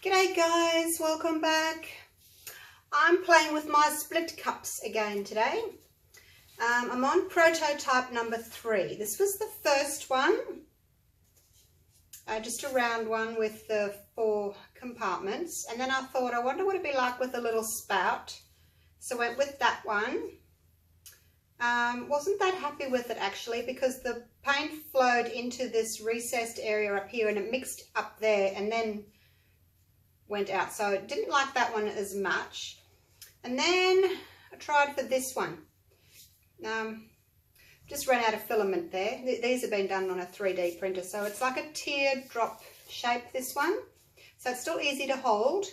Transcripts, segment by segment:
G'day guys, welcome back. I'm playing with my split cups again today. I'm on prototype number 3. This was the first one, just a round one with the 4 compartments, and then I thought I wonder what it'd be like with a little spout, so I went with that one. Wasn't that happy with it actually, because the paint flowed into this recessed area up here and it mixed up there and then went out, so I didn't like that one as much. And then I tried for this one. Just ran out of filament there. These have been done on a 3D printer, so it's like a teardrop shape, this one, so it's still easy to hold,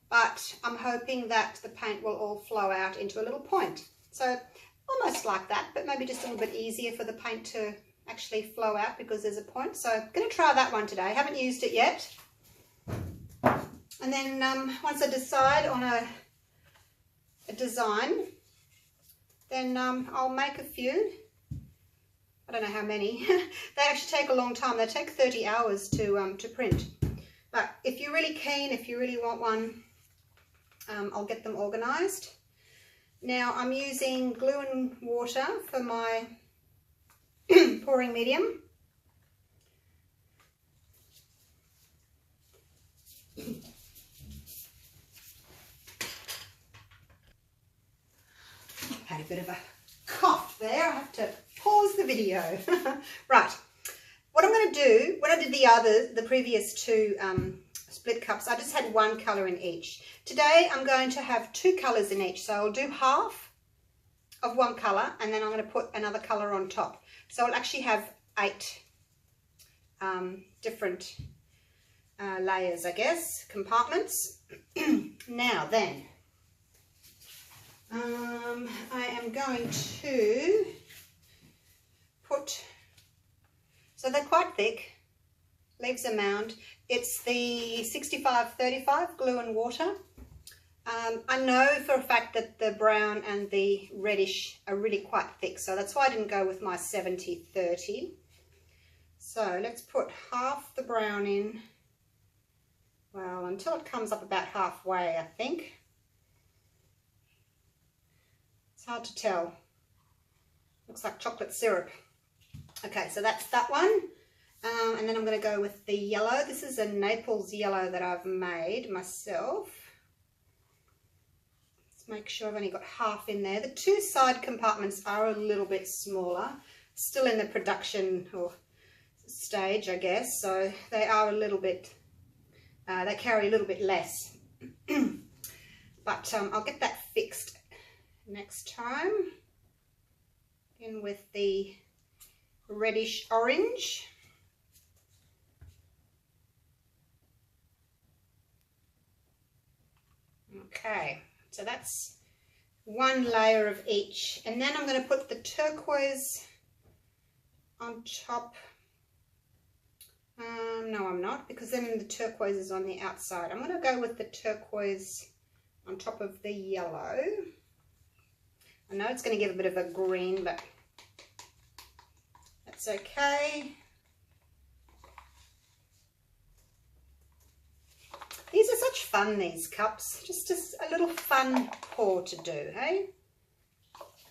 but I'm hoping that the paint will all flow out into a little point, so almost like that, but maybe just a little bit easier for the paint to actually flow out because there's a point. So I'm going to try that one today. I haven't used it yet. And then once I decide on a design, then I'll make a few. I don't know how many. They actually take a long time. They take 30 hours to print. But if you're really keen, if you really want one, I'll get them organised. Now I'm using glue and water for my pouring medium. Had a bit of a cough there. I have to pause the video. Right, what I'm going to do, when I did the previous 2 split cups, I just had one colour in each. Today I'm going to have 2 colours in each, so I'll do half of one colour and then I'm going to put another colour on top. So I'll actually have 8 different layers, I guess, compartments. Now then, I am going to put, so they're quite thick, leaves a mound. It's the 65-35 glue and water. I know for a fact that the brown and the reddish are really quite thick, so that's why I didn't go with my 70-30. So let's put half the brown in, well, until it comes up about halfway, I think. It's hard to tell. Looks like chocolate syrup. Okay, so that's that one. And then I'm going to go with the yellow. This is a Naples yellow that I've made myself. Let's make sure I've only got half in there. The 2 side compartments are a little bit smaller. Still in the production or stage, I guess. So they are a little bit, they carry a little bit less. But I'll get that fixed next time. In with the reddish orange. Okay, so that's one layer of each, and then I'm going to put the turquoise on top. No, I'm not, because then the turquoise is on the outside. I'm going to go with the turquoise on top of the yellow. I know it's going to give a bit of a green, but that's okay. These are such fun, these cups. Just a little fun pour to do, hey?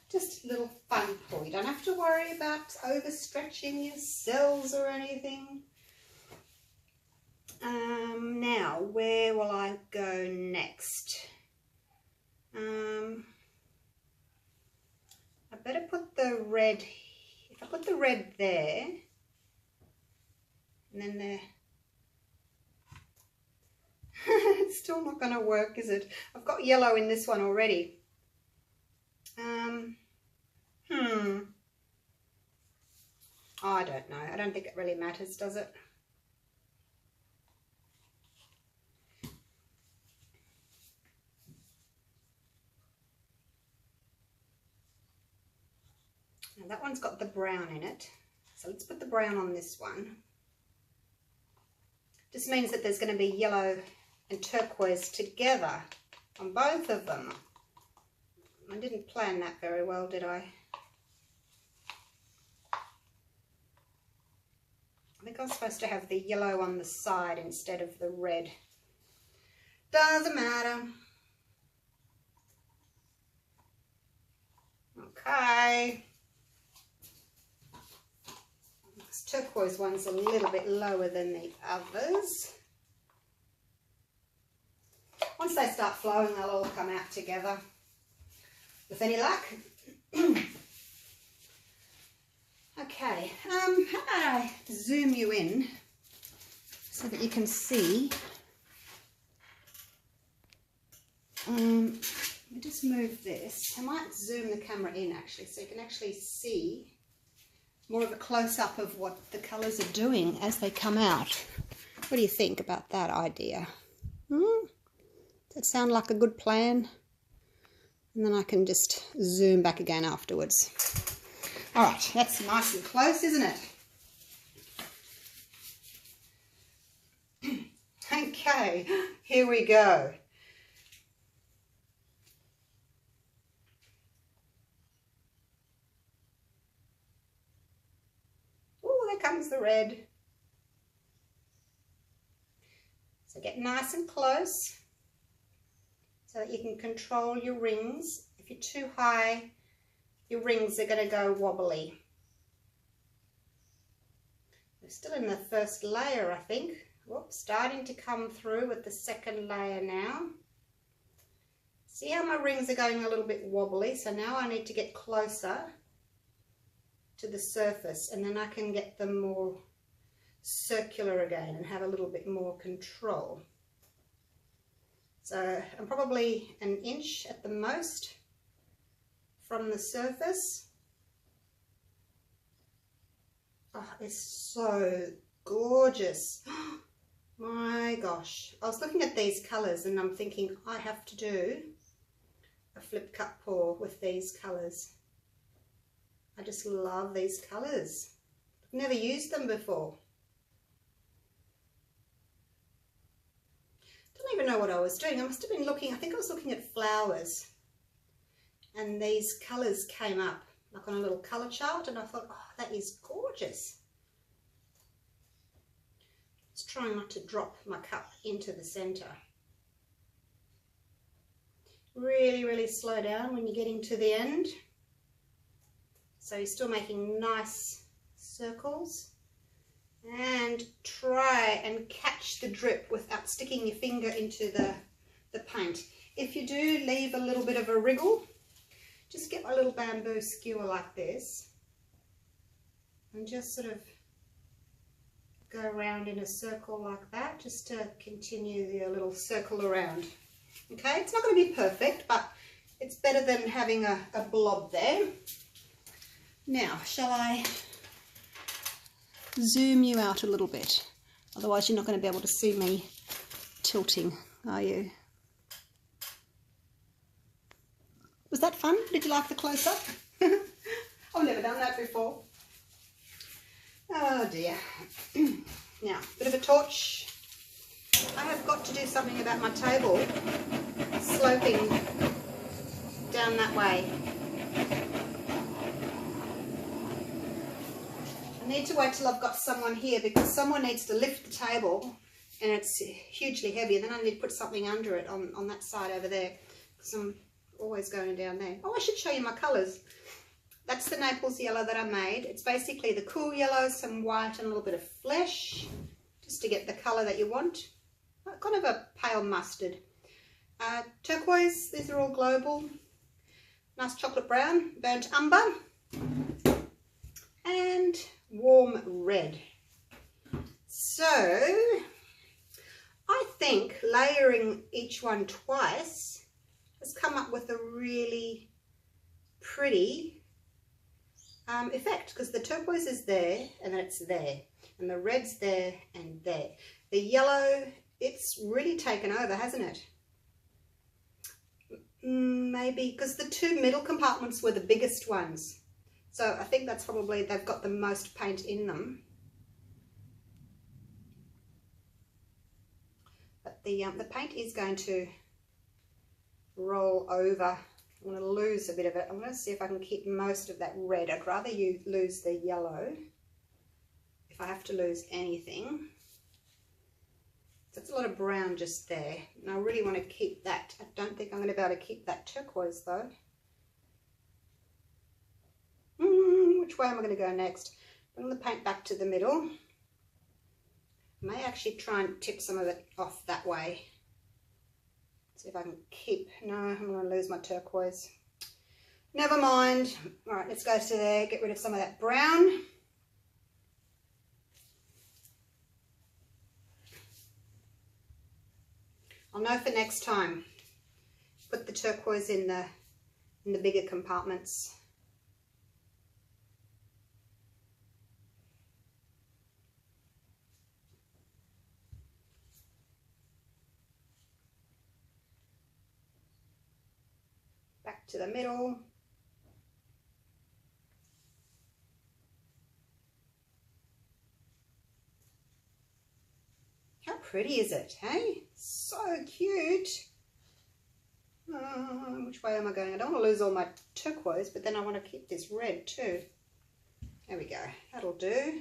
Just a little fun pour. You don't have to worry about overstretching your cells or anything. Now, where will I go next? I better put the red, if I put the red there, and then there, it's still not going to work, is it? I've got yellow in this one already. Oh, I don't know. I don't think it really matters, does it? Now that one's got the brown in it, so let's put the brown on this one. Just means that there's going to be yellow and turquoise together on both of them. I didn't plan that very well, did I? I think I was supposed to have the yellow on the side instead of the red. Doesn't matter. Okay. This turquoise one's a little bit lower than the others. Once they start flowing, they'll all come out together with any luck. Okay, how about I zoom you in so that you can see. Let me just move this. I might zoom the camera in actually, so you can actually see more of a close-up of what the colours are doing as they come out. What do you think about that idea? Does that sound like a good plan? And then I can just zoom back again afterwards. All right, that's nice and close, isn't it? Okay, here we go. Oh, there comes the red. So get nice and close so that you can control your rings. If you're too high, your rings are going to go wobbly. We're still in the first layer, I think. Whoops, starting to come through with the second layer now. See how my rings are going a little bit wobbly? So now I need to get closer to the surface, and then I can get them more circular again and have a little bit more control. So I'm probably an inch at the most from the surface. Oh, it's so gorgeous. My gosh. I was looking at these colours and I'm thinking I have to do a flip cut pour with these colours. I just love these colours. I've never used them before. Don't even know what I was doing. I must have been looking, I think I was looking at flowers. And these colours came up like on a little colour chart, and I thought, oh, that is gorgeous. Just trying not to drop my cup into the centre. Really, really slow down when you're getting to the end. So you're still making nice circles. And try and catch the drip without sticking your finger into the paint. If you do leave a little bit of a wriggle, just get my little bamboo skewer like this and just sort of go around in a circle like that, just to continue the little circle around. Okay, it's not going to be perfect, but it's better than having a blob there. Now, shall I zoom you out a little bit? Otherwise you're not going to be able to see me tilting, are you? Was that fun? Did you like the close-up? I've never done that before. Oh dear. Now, bit of a torch. I have got to do something about my table sloping down that way. I need to wait till I've got someone here, because someone needs to lift the table and it's hugely heavy, and then I need to put something under it on that side over there, because I'm always going down there. Oh, I should show you my colours. That's the Naples yellow that I made. It's basically the cool yellow, some white and a little bit of flesh, just to get the colour that you want. Kind of a pale mustard. Turquoise, these are all Global. Nice chocolate brown, burnt umber, and warm red. So I think layering each one twice has come up with a really pretty effect, because the turquoise is there and then it's there, and the red's there and there. The yellow, it's really taken over, hasn't it? Maybe because the two middle compartments were the biggest ones, so I think that's probably, they've got the most paint in them. But the paint is going to roll over. I'm going to lose a bit of it. I'm going to see if I can keep most of that red. I'd rather you lose the yellow if I have to lose anything. So it's a lot of brown just there. And I really want to keep that. I don't think I'm going to be able to keep that turquoise though. Which way am I going to go next? Bring the paint back to the middle. I may actually try and tip some of it off that way. See if I can keep, no, I'm going to lose my turquoise. Never mind. All right, let's go to there, get rid of some of that brown. I'll know for next time. Put the turquoise in the bigger compartments. Back to the middle. How pretty is it, hey? So cute. Which way am I going? I don't want to lose all my turquoise, but then I want to keep this red too. There we go. That'll do.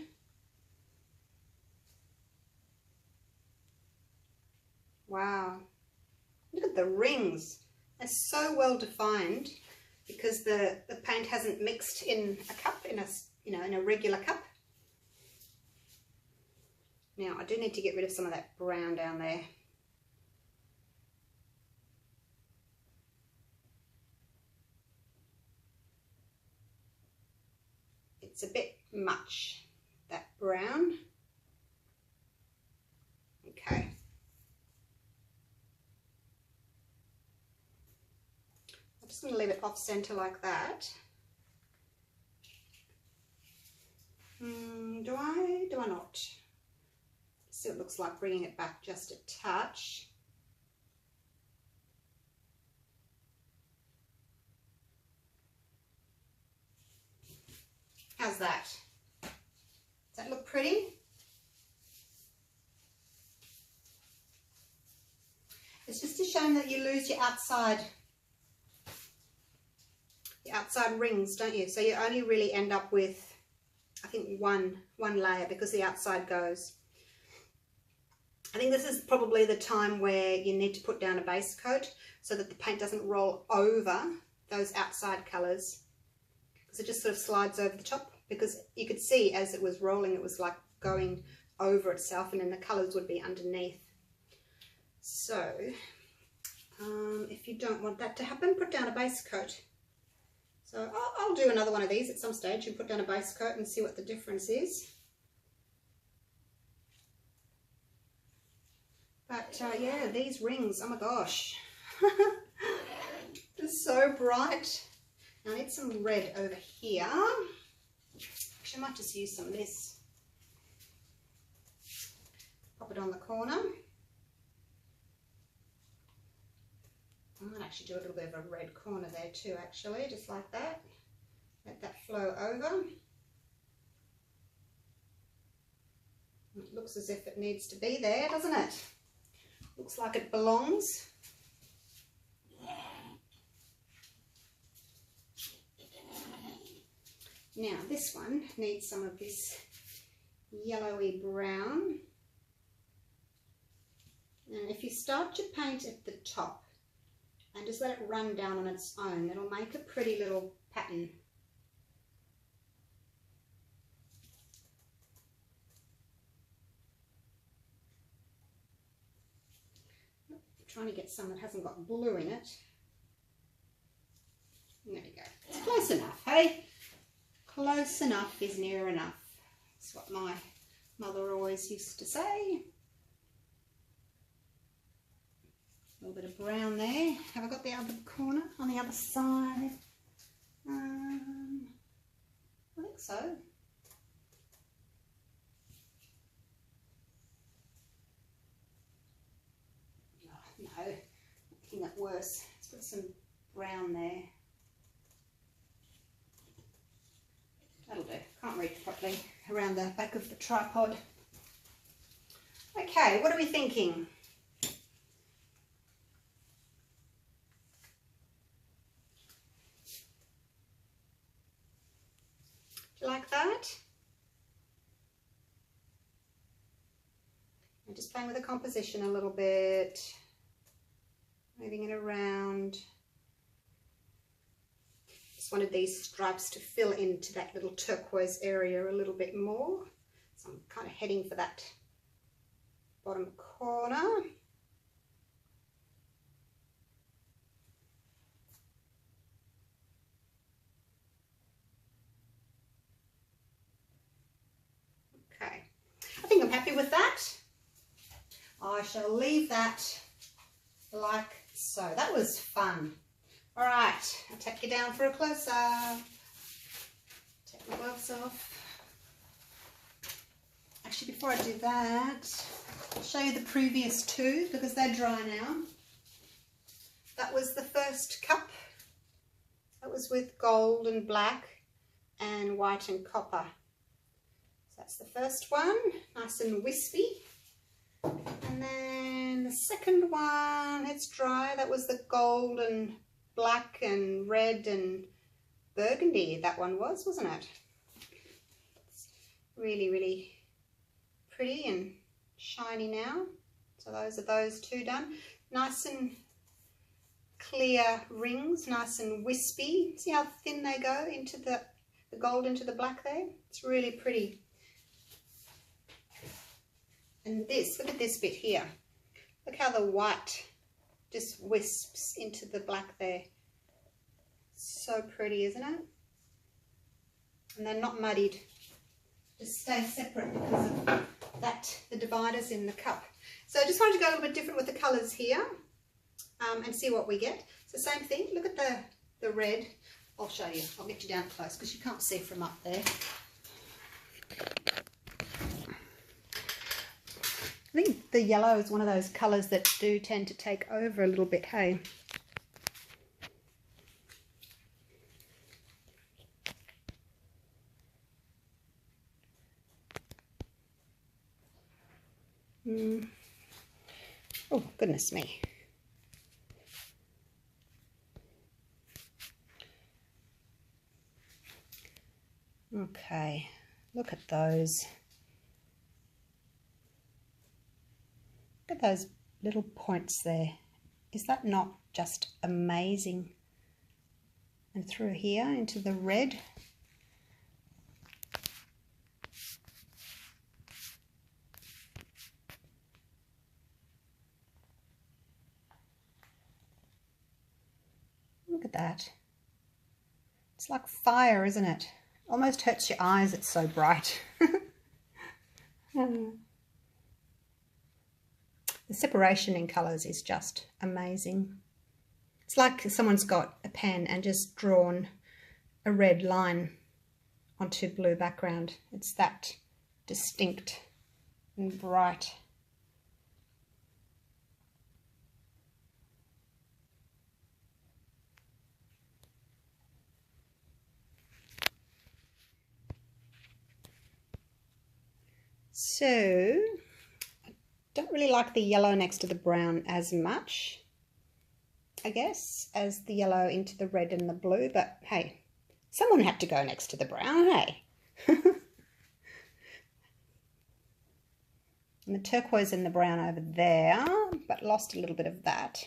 Wow. Look at the rings. They're so well defined because the paint hasn't mixed in a cup, in a regular cup. Now I do need to get rid of some of that brown down there. It's a bit much, that brown. Okay. I'm just going to leave it off center like that. Do I not? See what it looks like bringing it back just a touch. How's that? Does that look pretty? It's just a shame that you lose your outside rings, don't you? So you only really end up with, I think, one layer because the outside goes. I think this is probably the time where you need to put down a base coat so that the paint doesn't roll over those outside colours, because it just sort of slides over the top, because you could see as it was rolling it was like going over itself, and then the colours would be underneath. So if you don't want that to happen, put down a base coat. So I'll do another one of these at some stage and put down a base coat and see what the difference is. But yeah, these rings, oh my gosh, they're so bright. Now I need some red over here. Actually, I might just use some of this. Pop it on the corner. I might actually do a little bit of a red corner there too, actually, just like that. Let that flow over. It looks as if it needs to be there, doesn't it? Looks like it belongs. Now this one needs some of this yellowy brown. And if you start your paint at the top and just let it run down on its own, it'll make a pretty little pattern. Trying to get some that hasn't got blue in it. There we go. It's close enough, hey? Close enough is near enough. That's what my mother always used to say. A little bit of brown there. Have I got the other corner on the other side? I think so. No, making it worse. Let's put some brown there. That'll do. Can't reach properly around the back of the tripod. Okay, what are we thinking? Do you like that? I'm just playing with the composition a little bit, moving it around. Just wanted these stripes to fill into that little turquoise area a little bit more. So I'm kind of heading for that bottom corner. Okay, I think I'm happy with that. I shall leave that like so. That was fun. All right, I'll take you down for a close-up. Take my gloves off. Actually, before I do that, I'll show you the previous two because they're dry now. That was the first cup. That was with gold and black and white and copper. So that's the first one, nice and wispy. And then the second one, it's dry. That was the gold and black and red and burgundy. That one was, wasn't it? It's really, really pretty and shiny now. So those are those two done. Nice and clear rings, nice and wispy. See how thin they go into the gold into the black there? It's really pretty. And this, look at this bit here. Look how the white just wisps into the black there. So pretty, isn't it? And they're not muddied. Just stay separate because of that, the dividers in the cup. So I just wanted to go a little bit different with the colours here and see what we get. So same thing, look at the red. I'll show you, I'll get you down close because you can't see from up there. I think the yellow is one of those colours that do tend to take over a little bit, hey? Oh, goodness me. Okay, look at those. Look at those little points there. Is that not just amazing? And through here into the red. Look at that. It's like fire, isn't it? Almost hurts your eyes, it's so bright. The separation in colours is just amazing. It's like someone's got a pen and just drawn a red line onto blue background. It's that distinct and bright. So, I don't really like the yellow next to the brown as much, I guess, as the yellow into the red and the blue, but hey, someone had to go next to the brown, hey? And the turquoise and the brown over there, but lost a little bit of that.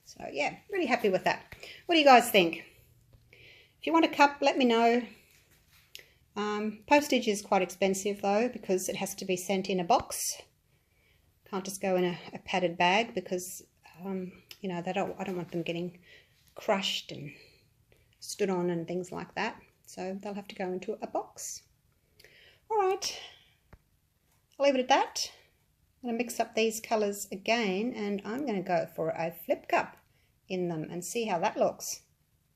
So yeah, really happy with that. What do you guys think? If you want a cup, let me know. Postage is quite expensive though, because it has to be sent in a box. Can't just go in a padded bag because, you know, I don't want them getting crushed and stood on and things like that. So they'll have to go into a box. All right, I'll leave it at that. I'm going to mix up these colours again and I'm going to go for a flip cup in them and see how that looks.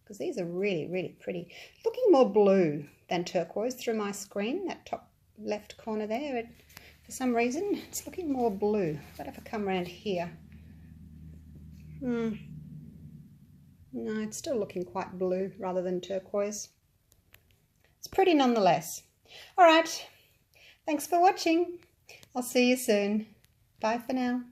Because these are really, really pretty. Looking more blue than turquoise through my screen, that top left corner there. For some reason, it's looking more blue. But if I come around here, no, it's still looking quite blue rather than turquoise. It's pretty nonetheless. All right, thanks for watching. I'll see you soon. Bye for now.